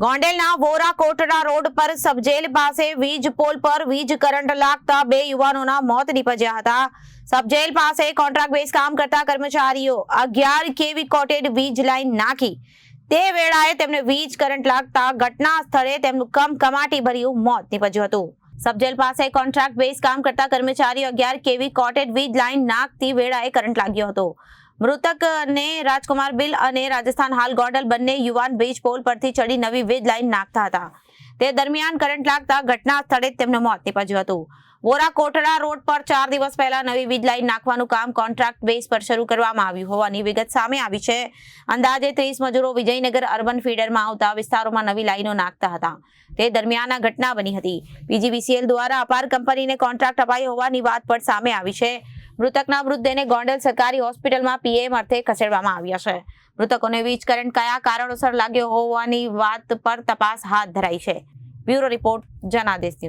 ગોંડલના વોરા કોટડા રોડ પર સબજેલ પાસે વીજ પોલ પર વીજ કરંટ લાગતા બે યુવાનોના મોત નીપજ્યા હતા. સબજેલ પાસે કોન્ટ્રાક્ટ બેઝ કામ કરતા કર્મચારીઓ 11 કેવી કોટેડ વીજ લાઈન નાખી તે વેળાએ તેમને વીજ કરંટ લાગતા ઘટના સ્થળે તેમનું કમકમાટી ભર્યું મોત નીપજ્યું હતું. સબજેલ પાસે કોન્ટ્રાક્ટ બેઝ કામ કરતા કર્મચારીઓ 11 કેવી કોટેડ વીજ લાઈન નાખતી વેળાએ કરંટ લાગ્યો હતો. મૃતકને રાજકુમાર બિલ અને રાજસ્થાન હાલ ગોંડલ બંને યુવાન વીજ પોલ પરથી ચડી નવી વીજ લાઈન નાખતા હતા. તે દરમિયાન કરંટ લાગતા ઘટના સ્થળે તેમનું મોત નીપજ્યું હતું. વોરા કોટડા રોડ પર 4 દિવસ પહેલા નવી વીજ લાઈન નાખવાનું કામ કોન્ટ્રાક્ટ બેઝ પર શરૂ કરવામાં આવ્યું હોવાની વિગત સામે આવી છે. અંદાજે 30 મજૂરો વિજયનગર અર્બન ફીડરમાં આવતા વિસ્તારોમાં નવી લાઈનો નાખતા હતા. તે દરમિયાન આ ઘટના બની હતી. પીજીવીસીએલ દ્વારા અપાર કંપનીને કોન્ટ્રાક્ટ અપાયો હોવાની વાત પણ સામે આવી છે. મૃતકના મૃતદેહને ગોંડલ સરકારી હોસ્પિટલમાં પીએમ અર્થે ખસેડવામાં આવ્યા છે. મૃતકોને વીજ કરંટ કયા કારણોસર લાગ્યો હોવાની વાત પર તપાસ હાથ ધરાઈ છે. Bureau report, Janadesh news.